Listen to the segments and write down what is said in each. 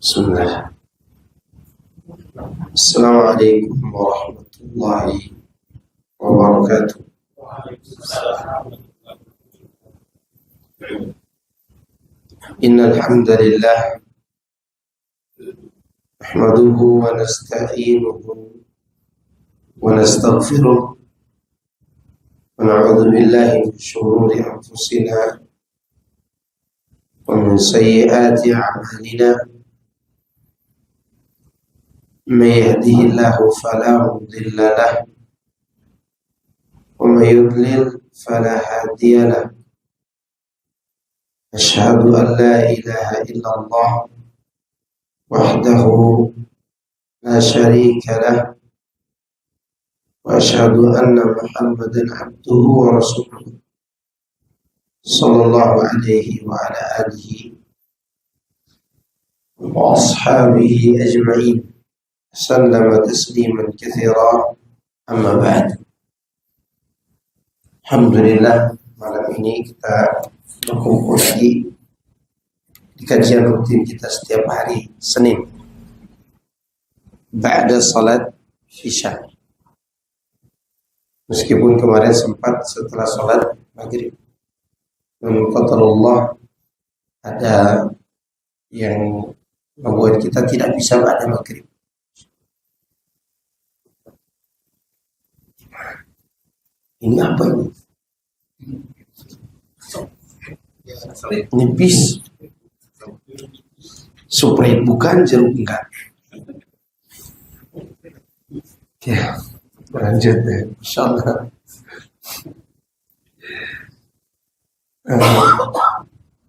Bismillah. Assalamualaikum warahmatullahi wabarakatuh. Innal hamdalillah nahmaduhu wa nasta'inuhu wa nastaghfiruh wa na'udzu billahi min shururi anfusina wa min sayyiati a'malina. من يهده الله فلا مضل له ومن يضلل فلا هادي له أشهد أن لا إله إلا الله وحده لا شريك له وأشهد أن محمدا عبده ورسوله صلى الله عليه وعلى آله وأصحابه أجمعين sallama tasliman katsira, amma ba'd. Alhamdulillah, malam ini kita berkumpul lagi di kajian rutin kita setiap hari Senin ba'da salat Isya. Meskipun kemarin sempat setelah salat maghrib, namun qadarullah ada yang membuat kita tidak bisa ba'da maghrib. Ini apa ini? Ini bis. Sprite bukan, jeruk enggak. Ya, lanjut deh, insyaallah.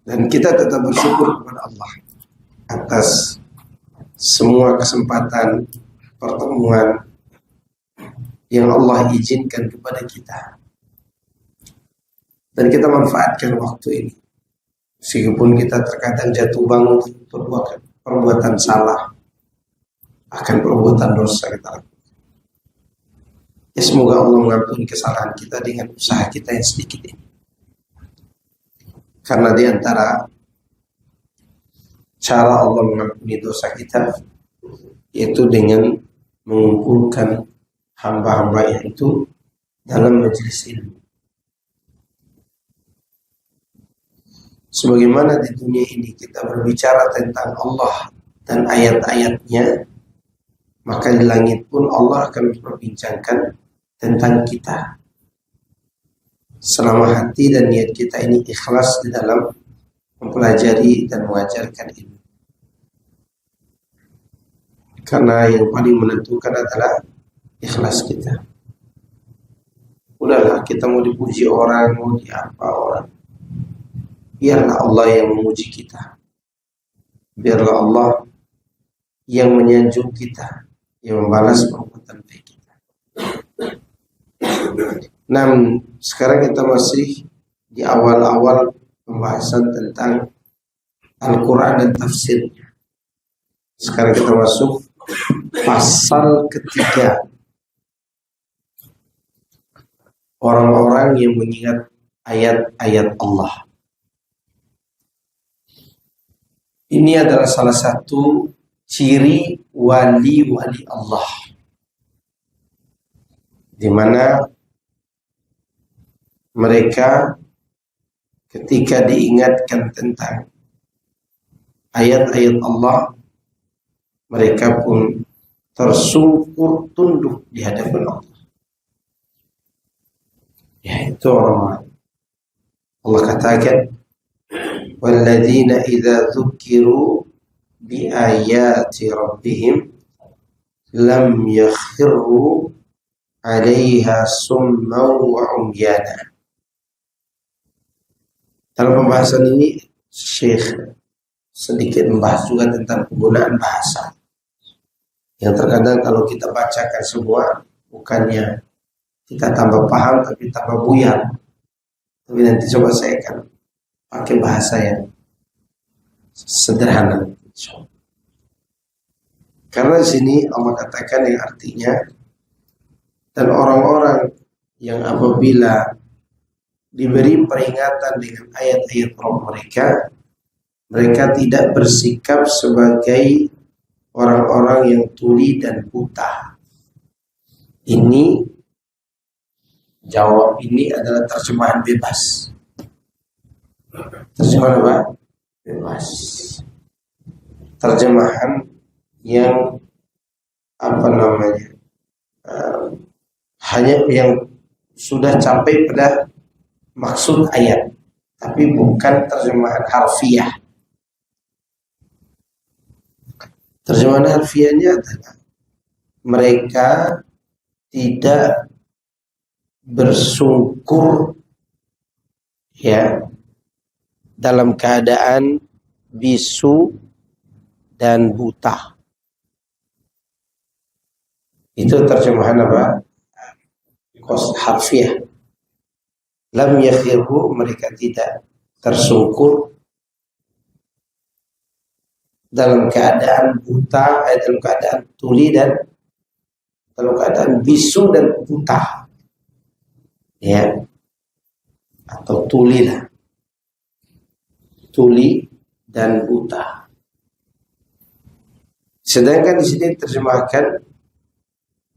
Dan kita tetap bersyukur kepada Allah atas semua kesempatan pertemuan yang Allah izinkan kepada kita, dan kita manfaatkan waktu ini. Meskipun kita terkadang jatuh bangun perbuatan salah, akan perbuatan dosa kita lakukan. Ya, semoga Allah mengampuni kesalahan kita dengan usaha kita yang sedikit ini. Karena di antara cara Allah mengampuni dosa kita yaitu dengan mengumpulkan hamba-hamba itu dalam majelis ilmu. Sebagaimana di dunia ini kita berbicara tentang Allah dan ayat-ayatnya, maka di langit pun Allah akan memperbincangkan tentang kita. Selama hati dan niat kita ini ikhlas di dalam mempelajari dan mengajarkan ilmu. Karena yang paling menentukan adalah ikhlas kita. Udahlah, kita mau dipuji orang, mau di apa orang, biarlah Allah yang memuji kita, biarlah Allah yang menyanjung kita, yang membalas perbuatan baik kita. Nah, sekarang kita masih di awal-awal pembahasan tentang Al-Quran dan tafsirnya. Sekarang kita masuk pasal ketiga. Orang-orang yang mengingat ayat-ayat Allah. Ini adalah salah satu ciri wali-wali Allah, di mana mereka ketika diingatkan tentang ayat-ayat Allah, mereka pun tersungkur tunduk di hadapan Allah. Yaitu orang-orang Allah katakan, walladzina idza dzukiru bi ayati rabbihim lam yakhirru 'alaiha summan wa umyana. Dalam pembahasan ini Syekh sedikit membahas juga tentang penggunaan bahasa yang terkadang kalau kita bacakan semua, bukannya kita tambah paham tapi tambah buyar. Tapi nanti coba saya akan pakai bahasa yang sederhana. Karena di sini Allah katakan yang artinya, dan orang-orang yang apabila diberi peringatan dengan ayat-ayat Rabb mereka, Mereka tidak bersikap sebagai orang-orang yang tuli dan buta. Ini jawab ini adalah terjemahan bebas. Terjemahan apa? Bebas. Terjemahan yang apa namanya? Hanya yang sudah sampai pada maksud ayat, tapi bukan terjemahan harfiah. Terjemahan harfiahnya adalah mereka tidak bersungkur ya dalam keadaan bisu dan buta. Itu terjemahan apa? Harfiah. Lam yakhiru, mereka tidak tersungkur dalam keadaan buta, dalam keadaan tuli dan dalam keadaan bisu dan buta, ya, atau tuli lah, tuli dan buta. Sedangkan di sini terjemahkan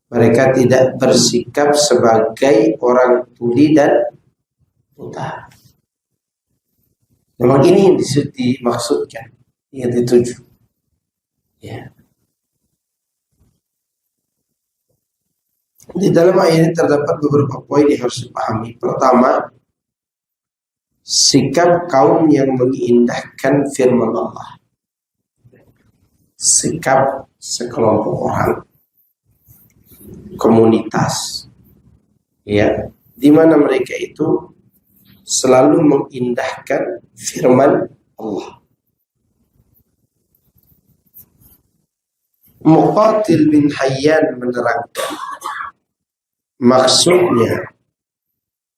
mereka tidak bersikap sebagai orang tuli dan buta. Memang ini yang dimaksudkan, yang dituju. Ya. Di dalam ayat ini terdapat beberapa poin yang harus dipahami. Pertama, sikap kaum yang mengindahkan firman Allah. Sikap sekelompok orang, komunitas, ya, di mana mereka itu selalu mengindahkan firman Allah. Muqatil bin Hayyan menerangkan, maksudnya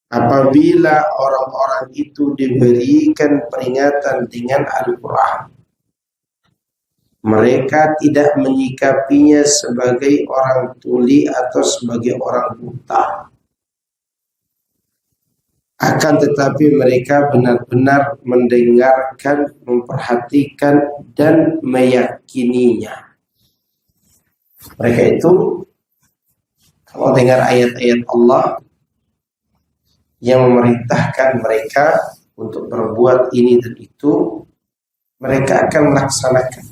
apabila orang-orang itu diberikan peringatan dengan Al-Quran, mereka tidak menyikapinya sebagai orang tuli atau sebagai orang buta. Akan tetapi mereka benar-benar mendengarkan, memperhatikan, dan meyakininya. Mereka itu kalau dengar ayat-ayat Allah yang memerintahkan mereka untuk berbuat ini dan itu, mereka akan melaksanakan.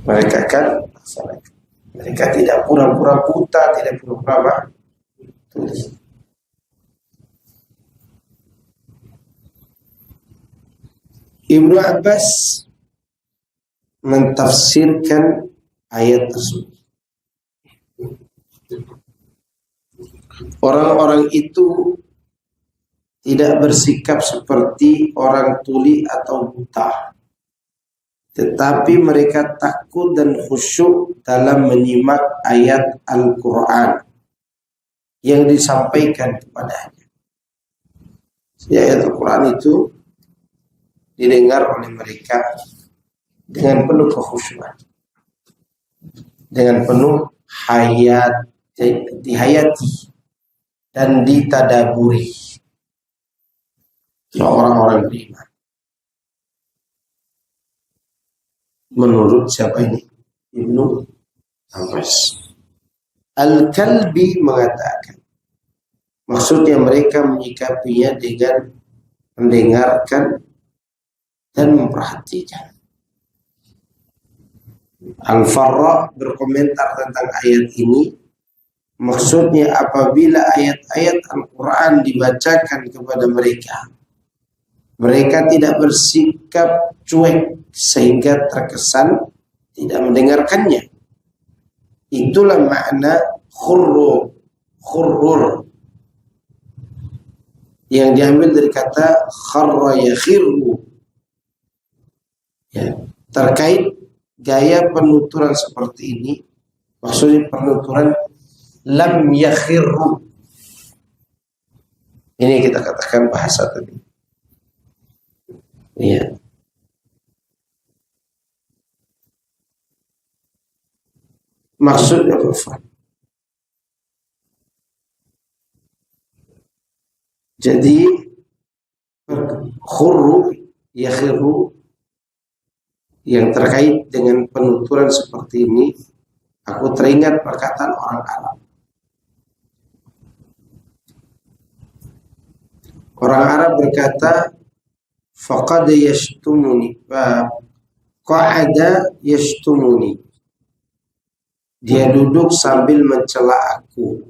Mereka akan melaksanakan. Mereka tidak pura-pura buta, tidak pura-pura tuli. Ibnu Abbas mentafsirkan ayat tersebut. Orang-orang itu tidak bersikap seperti orang tuli atau buta, tetapi mereka takut dan khusyuk dalam menyimak ayat Al-Quran yang disampaikan kepadanya. Ayat Al-Quran itu didengar oleh mereka dengan penuh kekhusyuan, dengan penuh dihayati dan ditadaburi oleh orang-orang beriman. Menurut siapa ini? Ibnu Abbas. Al-Kalbi mengatakan, maksudnya mereka menyikapinya dengan mendengarkan dan memperhatikan. Al-Farra berkomentar tentang ayat ini, maksudnya apabila ayat-ayat Al-Quran dibacakan kepada mereka, mereka tidak bersikap cuek sehingga terkesan tidak mendengarkannya. Itulah makna khurur yang diambil dari kata kharra yakhiru, ya, terkait gaya penuturan seperti ini, maksudnya penuturan lam yakhiru. Ini kita katakan bahasa tadi. Iya. Maksudnya apa? Jadi yakhiru, yang terkait dengan penuturan seperti ini, aku teringat perkataan orang Arab. Orang Arab berkata, faqad yashtumuni, qa'ada yashtumuni. Dia duduk sambil mencela aku.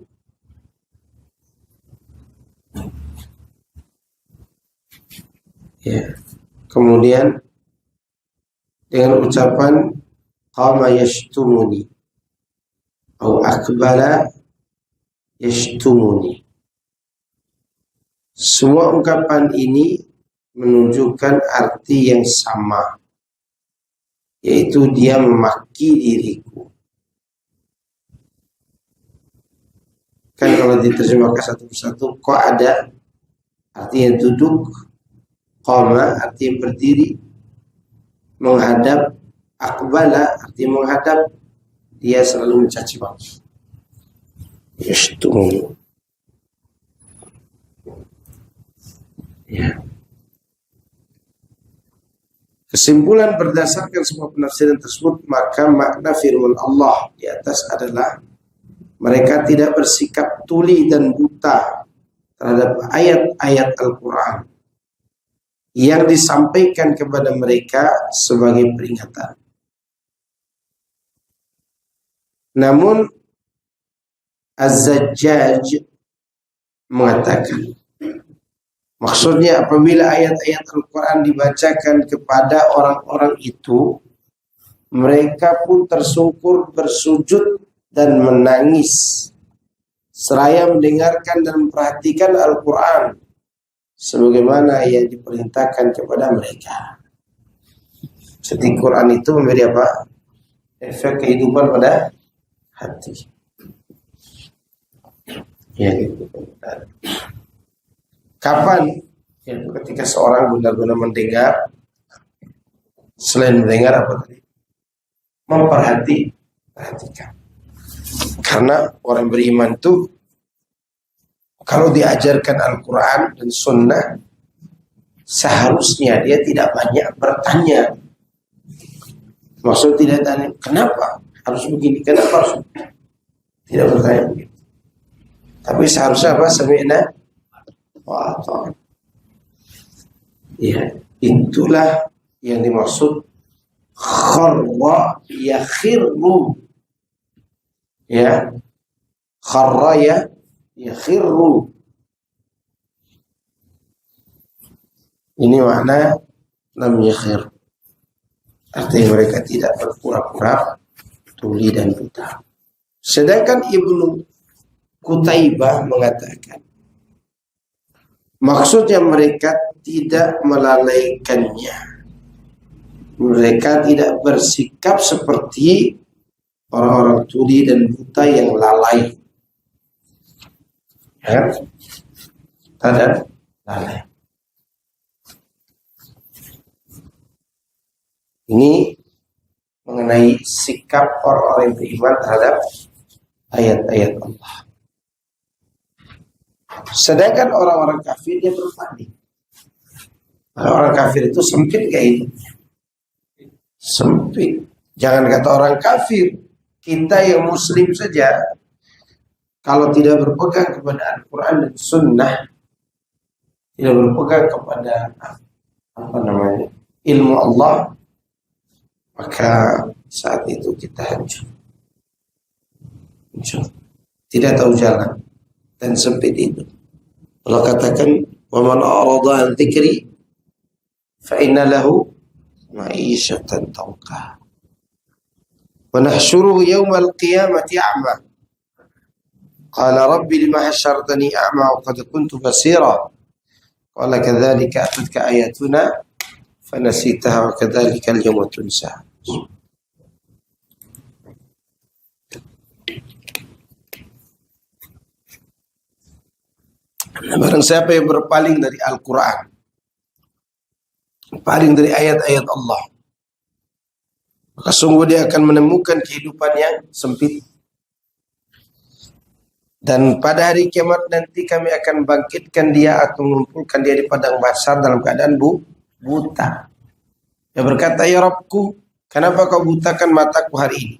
Ya. Kemudian dengan ucapan qama yashtumuni atau akbala yashtumuni. Semua ungkapan ini menunjukkan arti yang sama, yaitu dia memaki diriku. Kan kalau diterjemahkan satu persatu, kok ada artinya duduk, qama artinya berdiri, menghadap, akbala artinya menghadap, dia selalu mencaci maki. Yashtumuni. Ya. Kesimpulan berdasarkan semua penafsiran tersebut, maka makna firman Allah di atas adalah mereka tidak bersikap tuli dan buta terhadap ayat-ayat Al-Quran yang disampaikan kepada mereka sebagai peringatan. Namun Az-Zajjaj mengatakan, maksudnya apabila ayat-ayat Al-Quran dibacakan kepada orang-orang itu, mereka pun tersungkur bersujud dan menangis seraya mendengarkan dan memperhatikan Al-Quran sebagaimana yang diperintahkan kepada mereka. Jadi Quran itu memberi apa? Efek kehidupan pada hati. Ya, gitu. Kapan? Ya, ketika seorang benar-benar mendengar, selain mendengar apa tadi? Memperhatikan. Karena orang beriman itu kalau diajarkan Al-Quran dan Sunnah, seharusnya dia tidak banyak bertanya. Maksud tidak tanya, kenapa harus begini? Kenapa harus begini? Tidak bertanya begitu. Tapi seharusnya apa? Sami'na wa ata'na. Ya, itulah yang dimaksud kharra yakhirru. Ya, kharra yakhirru. Ini makna lam yakhir. Artinya mereka tidak berpura-pura tuli dan buta. Sedangkan Ibnu Qutaibah mengatakan, maksudnya mereka tidak melalaikannya. Mereka tidak bersikap seperti orang-orang tuli dan buta yang lalai. Ya, tidak lalai. Ini mengenai sikap orang-orang yang beriman terhadap ayat-ayat Allah. Sedangkan orang-orang kafir dia berbanding. Orang kafir itu sempit kayak hidupnya. Sempit. Jangan kata orang kafir, kita yang muslim saja, kalau tidak berpegang kepada Al-Quran dan Sunnah, tidak berpegang kepada ilmu Allah, maka saat itu kita hancur. Tidak tahu jalan dan sempit itu. Allah katakan, "Wa man a'rada an dzikri fa inna lahu ma'isyatan dhanka. Wa nahsyuruhu yawmal qiyamati a'ma. Qala rabbi lima hasyartani a'ma wa qad kuntu basira. Qala kadzalika atatka ayatuna fanasitaha wa kadzalika al-yawma tunsa." Barang siapa yang berpaling dari Al-Quran, paling dari ayat-ayat Allah, maka sungguh dia akan menemukan kehidupan yang sempit. Dan pada hari kiamat nanti kami akan bangkitkan dia atau mengumpulkan dia di padang mahsyar dalam keadaan buta. Dia berkata, ya Rabbku, kenapa kau butakan mataku hari ini?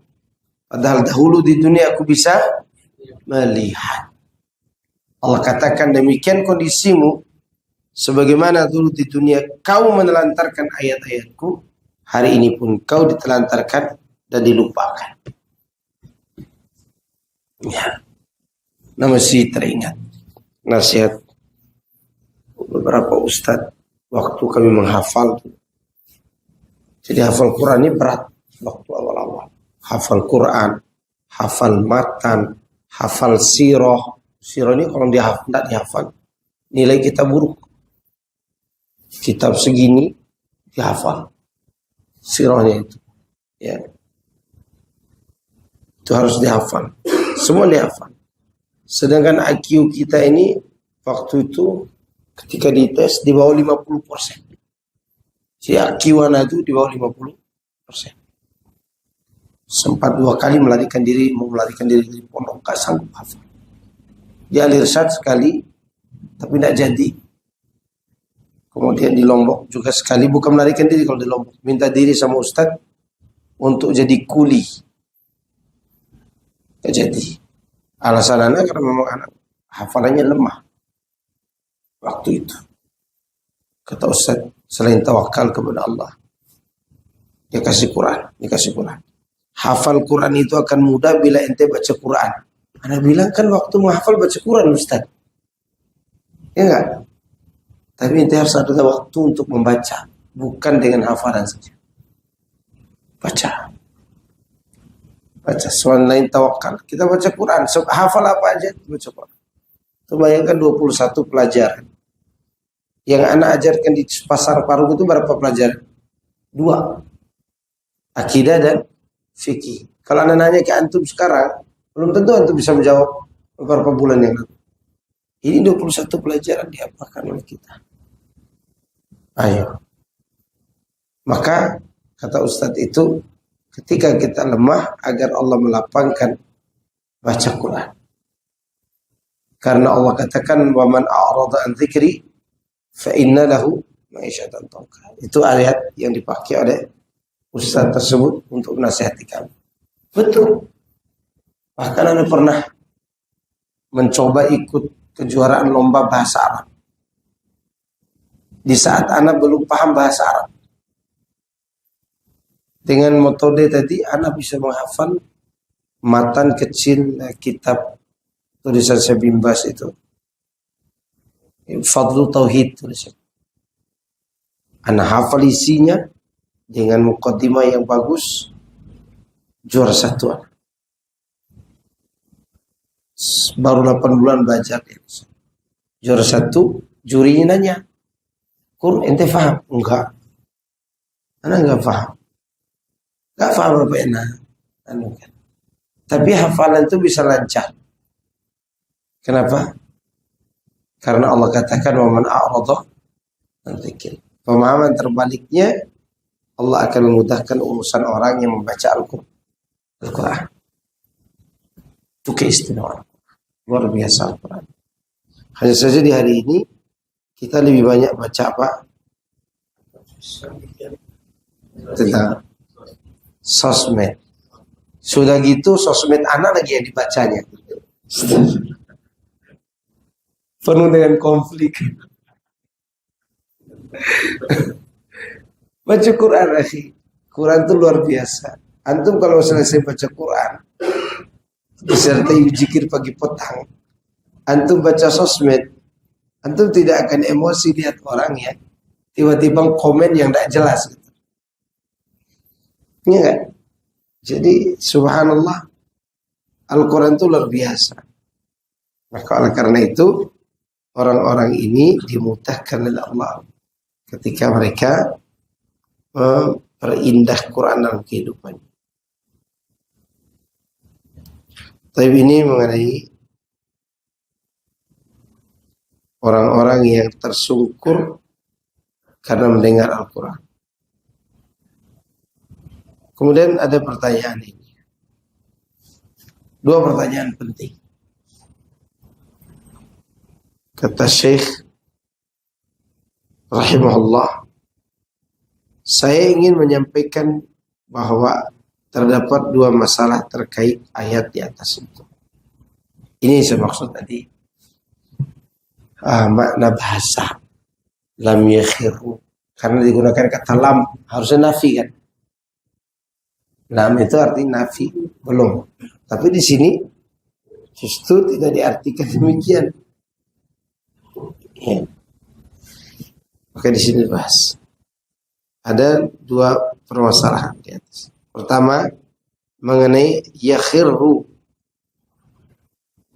Padahal dahulu di dunia aku bisa melihat. Allah katakan, demikian kondisimu, sebagaimana dulu di dunia kau menelantarkan ayat-ayatku, hari ini pun kau ditelantarkan dan dilupakan. Ya, masih teringat nasihat beberapa ustadz waktu kami menghafal. Jadi hafal Quran ini berat waktu awal-awal. Hafal Quran, hafal matan, hafal sirah. Sirah ini kalau tidak dihafal, nilai kita buruk. Kitab segini dihafal, sirahnya itu, ya, itu harus dihafal. Semua dihafal. Sedangkan IQ kita ini waktu itu ketika dites di bawah 50%. Si IQ anak itu di bawah 50%. Sempat 2 kali mau melarikan diri dari pondok, gak sanggup hafal. Dia al-irsyad sekali, tapi tidak jadi. Kemudian di Lombok juga sekali, bukan melarikan diri kalau di Lombok, minta diri sama ustadz untuk jadi kuli. Tidak jadi. Alasan anak karena memang anak hafalannya lemah waktu itu. Kata ustadz, selain tawakal kepada Allah, dia kasih Quran. Hafal Quran itu akan mudah bila ente baca Quran. Anda bilang kan waktu menghafal baca Quran Ustaz. Ya enggak? Tapi ente harus ada waktu untuk membaca, bukan dengan hafalan saja. Baca. Selain tawakal, kita baca Quran. Hafal apa aja, baca Quran. Itu bayangkan 21 pelajaran. Yang anak ajarkan di pasar Parung itu berapa pelajaran? 2. Akidah dan fikih. Kalau anak nanya ke antum sekarang, belum tentu antum bisa menjawab beberapa bulan yang lalu. Ini 21 pelajaran diapakan oleh kita. Ayo. Maka kata Ustadz itu, ketika kita lemah, agar Allah melapangkan baca Quran. Karena Allah katakan, وَمَنْ أَعْرَضَ عَنْ ذِكْرِ فَإِنَّ لَهُ مَعِيشَةً ضَنكًا. Itu ayat yang dipakai oleh Ustadz tersebut untuk menasihati kami. Betul. Bahkan Anda pernah mencoba ikut kejuaraan lomba bahasa Arab. Di saat Anda belum paham bahasa Arab. Dengan metode tadi Anda bisa menghafal matan kecil kitab tulisan Syekh bin Baz itu. Fadlu Tauhid tulisan. Anda hafal isinya dengan mukaddimah yang bagus, juara 1. Baru 8 bulan belajar. Juara 1, jurinya nanya, Kur, ente faham? Enggak. Anak enggak faham. Enggak faham apa enak. Tapi hafalan itu bisa lancar. Kenapa? Karena Allah katakan, وَمَنْ أَعْرَضَ عَنْ ذِكْرِ. Pemahaman terbaliknya, Allah akan memudahkan urusan orang yang membaca Al-Quran. Itu keistimewaan. Luar biasa Al-Quran. Hanya saja di hari ini kita lebih banyak baca apa? Tentang sosmed. Sudah gitu sosmed anak lagi yang dibacanya. Penuh dengan konflik. Baca Quran akhi. Quran itu luar biasa. Antum kalau selesai baca Quran disertai zikir pagi petang, antum baca sosmed, antum tidak akan emosi lihat orang ya tiba-tiba komen yang tidak jelas gitu. Iya kan? Jadi subhanallah, Al-Quran itu luar biasa. Maka oleh karena itu orang-orang ini dimudahkan oleh Allah ketika mereka memperindah Quran dalam kehidupannya. Tapi ini mengenai orang-orang yang tersungkur karena mendengar Al-Quran. Kemudian ada pertanyaan ini. 2 pertanyaan penting. Kata Syekh rahimahullah, Saya ingin menyampaikan bahwa terdapat dua masalah terkait ayat di atas itu. Ini saya maksud tadi. Makna bahasa lam yakhiru, karena digunakan kata lam, harusnya nafi kan. Lam itu artinya nafi, belum. Tapi di sini justru tidak diartikan demikian. Ya. Maka di sini bahas. Ada dua permasalahan di atas. Pertama mengenai yakhiru,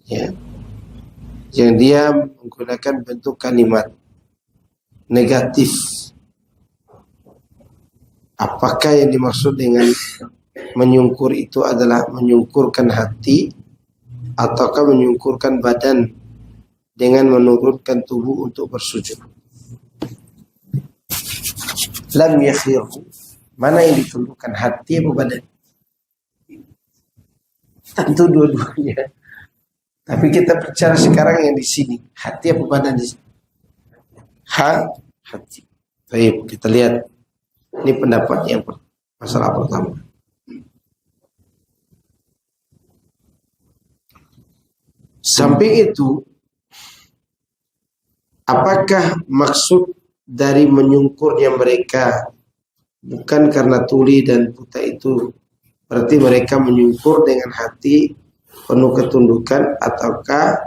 ya, yang dia menggunakan bentuk kalimat negatif. Apakah yang dimaksud dengan menyungkur itu adalah menyungkurkan hati, ataukah menyungkurkan badan dengan menurunkan tubuh untuk bersujud? Lam yakhiru, mana yang ditundukkan, hati atau badan? Tentu dua-duanya. Tapi kita bicara sekarang yang di sini, hati atau badan di sini? Hati. Baik, kita lihat. Ini pendapat yang masalah pertama. Sampai itu, apakah maksud dari menyungkurnya mereka bukan karena tuli dan buta itu berarti mereka menyungkur dengan hati penuh ketundukan, ataukah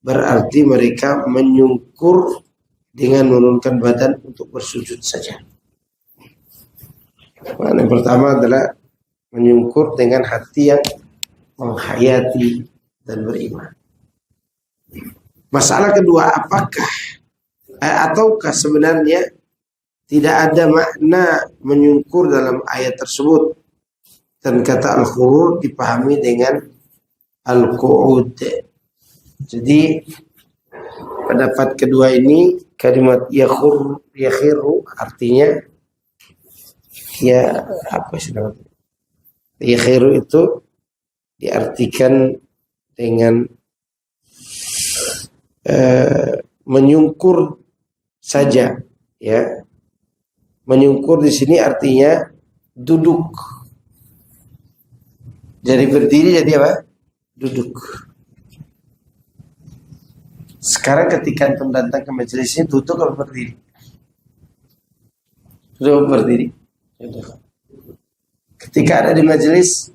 berarti mereka menyungkur dengan menurunkan badan untuk bersujud saja? Yang pertama adalah menyungkur dengan hati yang menghayati dan beriman. Masalah kedua, apakah ataukah sebenarnya tidak ada makna menyungkur dalam ayat tersebut, dan kata al-khurur dipahami dengan al-qu'ud. Jadi pendapat kedua ini, kalimat yakhiru artinya ya apa sih namanya? Yakhiru itu diartikan dengan menyungkur saja, ya. Menyungkur di sini artinya duduk. Jadi berdiri jadi apa? Duduk. Sekarang ketika antum datang ke majelis ini, duduk atau berdiri? Duduk berdiri. Ketika ada di majelis,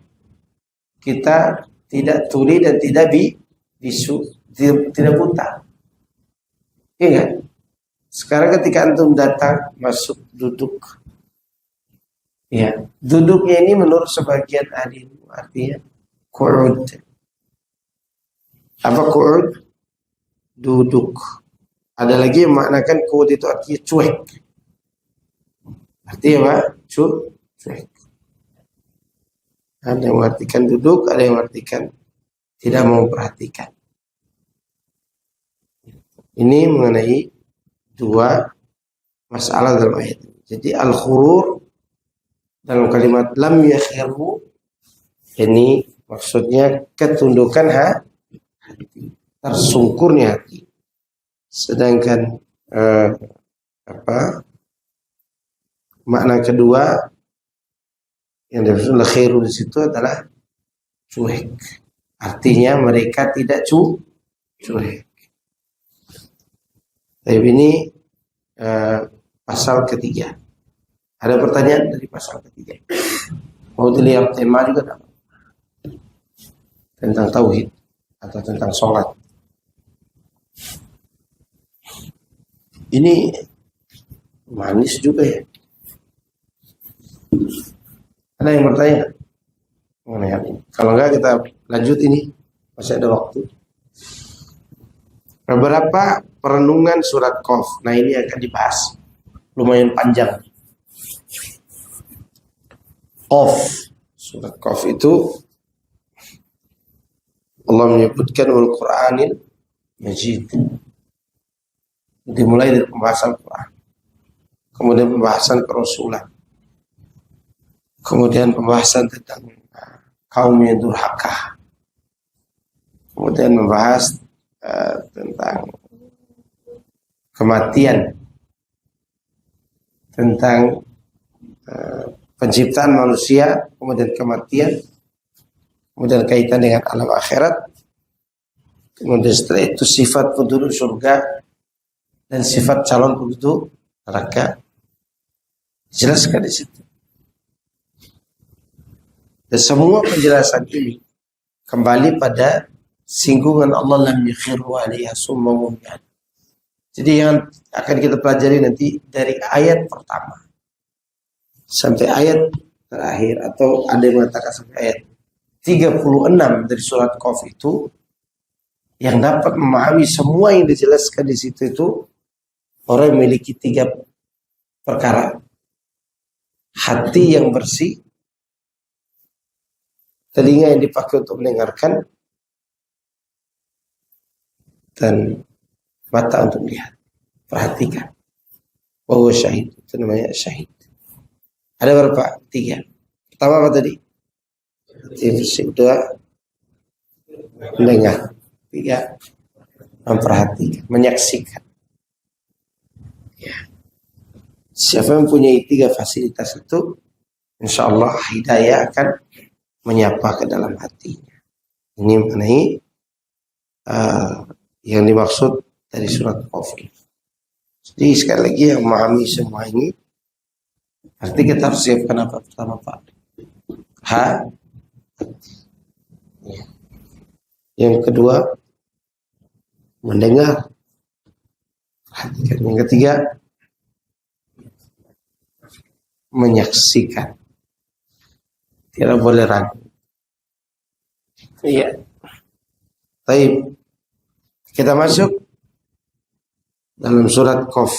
kita tidak tuli dan tidak bisu, tidak buta. Iya kan? Sekarang ketika antum datang, masuk, duduk. Ya, duduknya ini menurut sebagian ahli artinya qu'ud. Apa qu'ud? Duduk. Ada lagi yang maknakan qu'ud itu artinya cuek. Artinya apa? Cuek. Ada yang mengartikan duduk, ada yang mengartikan tidak memperhatikan. Ini mengenai dua masalah dalam ayat ini. Jadi al-khurur dalam kalimat lam yakhiru ini maksudnya ketundukan hati, tersungkurnya hati. Sedangkan makna kedua yang dimaksud al-khairu di situ adalah cuek. Artinya mereka tidak cuek. Tapi ini pasal ketiga. Ada pertanyaan dari pasal ketiga? Mau dilihat tema juga tak? Tentang tauhid atau tentang sholat. Ini manis juga ya. Ada yang bertanya mengenai hal ini? Kalau enggak kita lanjut, ini masih ada waktu. Beberapa perenungan surat Qaf. Nah ini akan dibahas. Lumayan panjang. Qaf. Surat Qaf itu Allah menyebutkan wal Qur'anil Majid. Dimulai dari pembahasan Quran. Kemudian pembahasan kerasulan. Kemudian pembahasan tentang kaum yang durhaka. Kemudian membahas tentang kematian, tentang penciptaan manusia, kemudian kematian, kemudian kaitan dengan alam akhirat, kemudian setelah itu sifat penduduk surga dan sifat calon penduduk neraka. Jelaskan di situ. Dan semua penjelasan ini kembali pada singgungan Allah lam yakhiru 'alaiha summa hum ya'lamun. Jadi yang akan kita pelajari nanti dari ayat pertama sampai ayat terakhir, atau ada yang mengatakan sampai ayat 36 dari surat Qaf itu, yang dapat memahami semua yang dijelaskan di situ itu orang yang memiliki 3 perkara. Hati yang bersih, telinga yang dipakai untuk mendengarkan, dan mata untuk melihat. Perhatikan. Bahwa syahid, itu namanya syahid. Ada berapa? 3. Pertama apa tadi? Hati bersih. 2, mendengar. 3, memperhatikan, menyaksikan. Ya. Siapa yang mempunyai 3 fasilitas itu, insya Allah hidayah akan menyapa ke dalam hatinya. Ini mengenai yang dimaksud dari surat Qaf. Jadi sekali lagi yang memahami semua ini, arti kita harus siapkan apa pertama Pak? Ya. Yang kedua, mendengar. Perhatikan. Yang ketiga, menyaksikan. Tidak boleh ragu. Iya. Baik. Kita masuk dalam surat Qaf.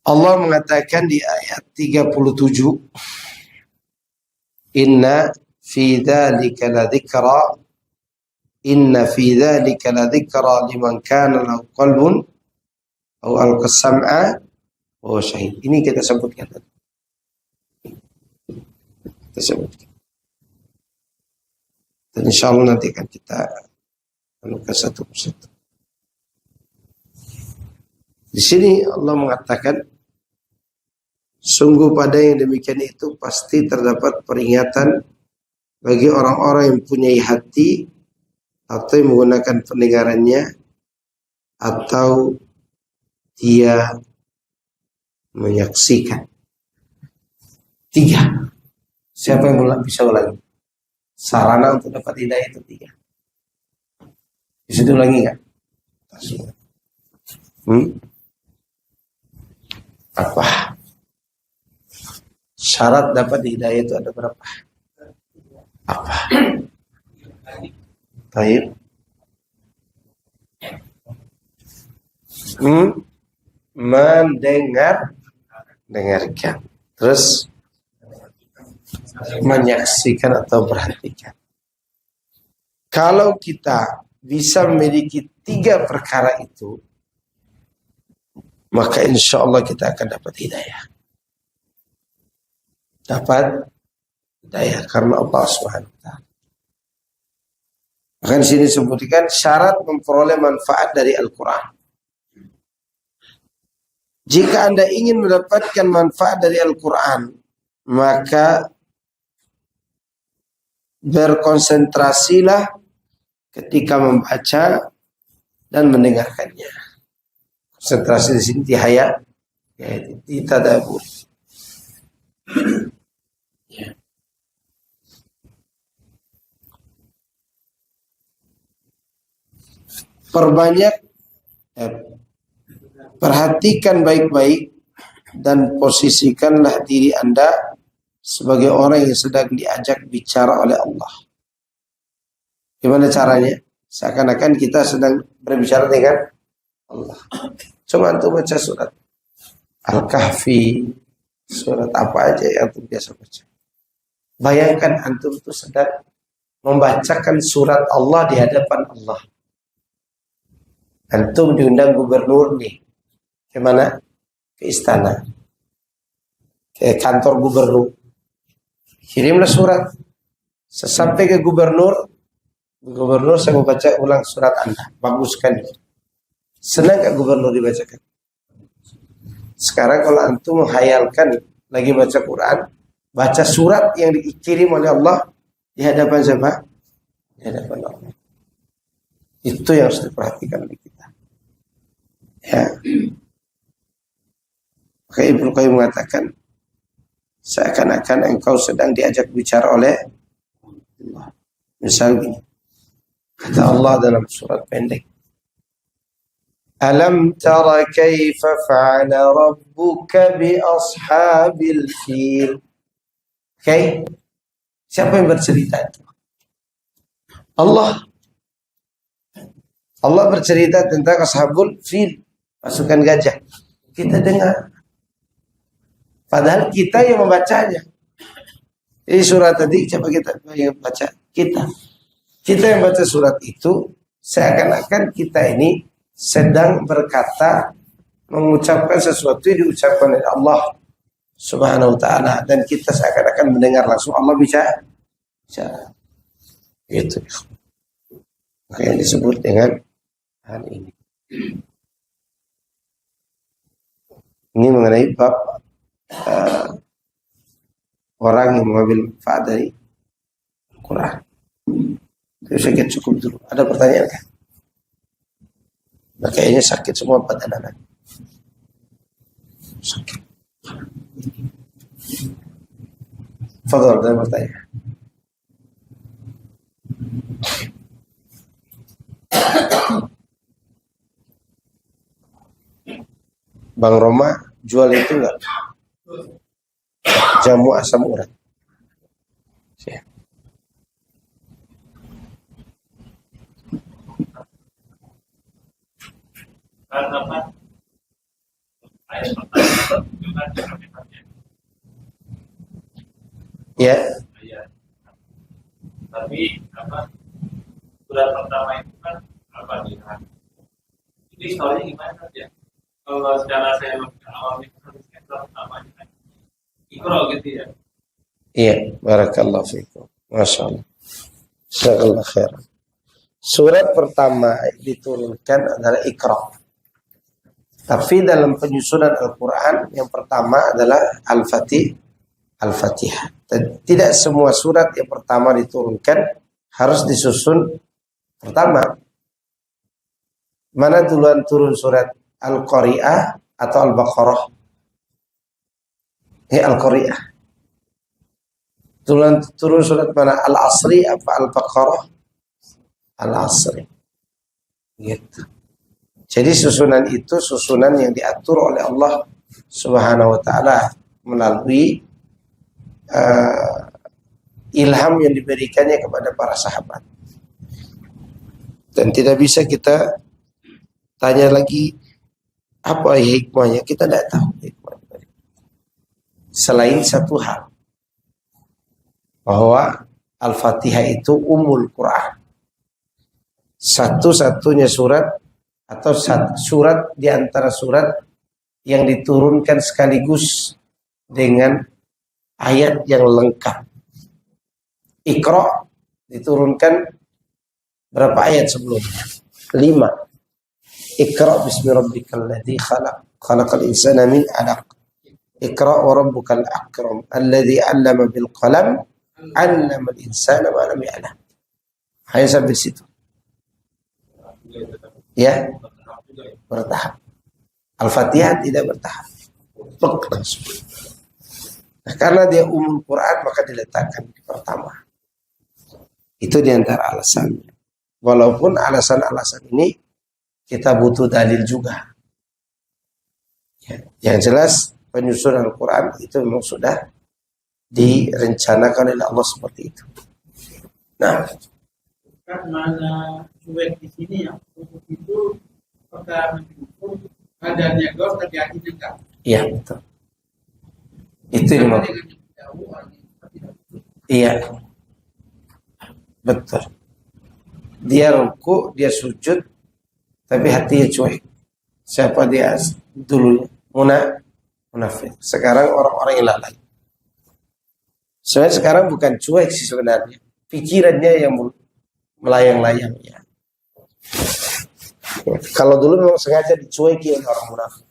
Allah mengatakan di ayat 37, Inna fi dzalika ladzikra liman kana lahu qalbun aw alqa sam'a wa syahid. Ini kita sebutkan tadi. Kita sebutkan. Dan insyaallah nanti akan kita anukan satu persatu. Di sini Allah mengatakan, sungguh pada yang demikian itu pasti terdapat peringatan bagi orang-orang yang mempunyai hati atau yang menggunakan pendengarannya, atau dia menyaksikan. 3. Siapa yang bisa ulangi? Sarana untuk dapat hidayah itu 3. Bisa diulangi nggak? Apa? Syarat dapat hidayah itu ada berapa? Apa? Baik. Dengarkan. Terus menyaksikan atau perhatikan. Kalau kita bisa memiliki 3 perkara itu, maka insya Allah kita akan dapat hidayah. Dapat hidayah karena Allah Subhanahu wa ta'ala. Maka di sini disebutkan syarat memperoleh manfaat dari Al-Quran. Jika Anda ingin mendapatkan manfaat dari Al-Quran, maka berkonsentrasilah ketika membaca dan mendengarkannya. Konsentrasi di sini dihaya, yaitu ditadabbur. Ya. Perhatikan baik-baik dan posisikanlah diri Anda sebagai orang yang sedang diajak bicara oleh Allah. Gimana caranya? Seakan-akan kita sedang berbicara dengan Allah. Coba antum baca surat Al-Kahfi, surat apa aja yang antum biasa baca. Bayangkan antum itu sedang membacakan surat Allah di hadapan Allah. Antum diundang gubernur nih. Kemana? Ke istana. Ke kantor gubernur. Kirimlah surat. Sesampai ke gubernur, saya mau baca ulang surat Anda. Bagus kan? Senang gak gubernur dibacakan? Sekarang kalau antum menghayalkan lagi baca Quran, baca surat yang dikirim oleh Allah di hadapan siapa? Di hadapan Allah. Itu yang harus diperhatikan oleh kita. Ya. Maka Ibnu Qayyim mengatakan, seakan-akan engkau sedang diajak bicara oleh Allah. Misal gini, kata Allah dalam surat pendek, Alam tara kaifa fa'ala rabbuka bi ashabil fil. Oke, siapa yang bercerita itu? Allah. Allah bercerita tentang ashabul fil, pasukan gajah. Kita dengar. Padahal kita yang membacanya. Jadi surat tadi coba kita yang baca. Kita yang baca surat itu seakan-akan kita ini sedang berkata, mengucapkan sesuatu yang diucapkan oleh Allah Subhanahu wa ta'ala, dan kita seakan-akan mendengar langsung Allah bicara. Gitu. Makanya disebut dengan hal ini. Ini mengenai bab orang yang mengambil manfaat dari Quran. Jadi saya cukup dulu. Ada pertanyaan kan? Nah, kayaknya sakit semua badan anak. Sakit. Fadhal, ada pertanyaan. Bang Roma jual itu enggak? Jamu asam urat. Ya. Tapi surat pertama itu kan Al-Fatihah. Ini story gimana ya? Kalau secara saya awalnya surat pertama kan Iqra gitu ya. Iya, barakallahu fiikum. Masyaallah. Jazakallahu khairan. Surat pertama diturunkan adalah Iqra. Tapi dalam penyusunan Al-Quran yang pertama adalah Al-Fatihah. Tidak semua surat yang pertama diturunkan harus disusun pertama. Mana duluan turun surat Al-Qari'ah atau Al-Baqarah? Al-Qari'ah. Duluan turun surat mana? Al-Asri apa Al-Baqarah? Al-Asri. Gitu. Jadi susunan itu susunan yang diatur oleh Allah Subhanahu wa ta'ala melalui ilham yang diberikannya kepada para sahabat. Dan tidak bisa kita tanya lagi apa hikmahnya, kita tidak tahu hikmahnya. Selain satu hal, bahwa Al-Fatihah itu Ummul Quran, satu-satunya surat atau surat di antara surat yang diturunkan sekaligus dengan ayat yang lengkap. Iqra diturunkan berapa ayat sebelumnya? 5. Iqra bismi rabbikal ladzi khalaq, khalaqal insana min 'alaq. Iqra wa rabbukal akram, alladzi 'allama bil qalam, 'allamal insana ma lam ya'lam. Hanya sampai situ. Ya, bertahap. Al-Fatihah tidak bertahap. Langsung. Nah, karena dia umum Quran maka diletakkan di pertama. Itu diantara alasannya. Walaupun alasan-alasan ini kita butuh dalil juga. Ya, yang jelas penyusunan Al-Quran itu memang sudah direncanakan oleh Allah seperti itu. Nah, mana cuek di sini ya, untuk itu apakah mendukung badannya gol terjadi enggak? Iya betul. Itu yang mau. Iya, betul. Dia ruku, dia sujud, tapi hatinya cuek. Siapa dia dulunya? Munafik. Sekarang orang-orang yang lalai. Sebenarnya sekarang bukan cuek sih sebenarnya, pikirannya yang melayang-layang ya. Kalau dulu memang sengaja dicueki oleh orang munafik.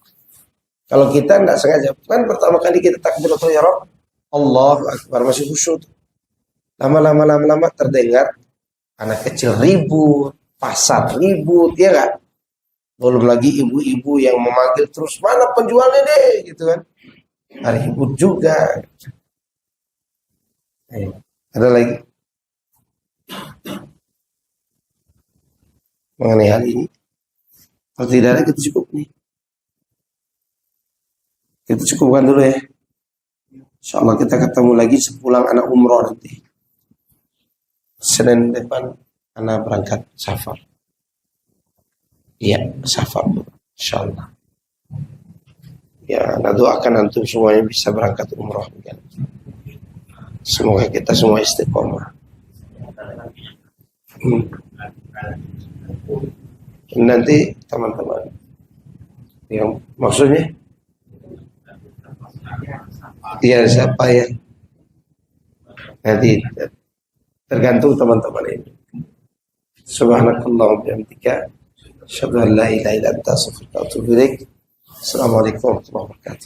Kalau kita tidak sengaja, kan pertama kali kita takbiratul ihram, Allahu Akbar, masih khusyuk. Lama-lama terdengar anak kecil ribut, pasar ribut, ya kan? Belum lagi ibu-ibu yang memanggil terus, mana penjualnya deh, gitu kan? Ribut juga. Ada lagi mengenai hal ini? Kalau tidak ada, kita cukup nih. Kita cukupkan dulu ya. InsyaAllah kita ketemu lagi sepulang anak umroh nanti. Senin depan anak berangkat safar. Iya, safar. InsyaAllah. Ya, anak doakan antum semuanya bisa berangkat umroh. Semoga kita semua istiqomah. Nanti teman-teman yang maksudnya ya siapa ya, nanti tergantung teman-teman ini. Subhanakallah wa bihamdika asyhadu an la ilaha illa anta astaghfiruka wa atubu ilaik. Assalamualaikum warahmatullahi wabarakatuh.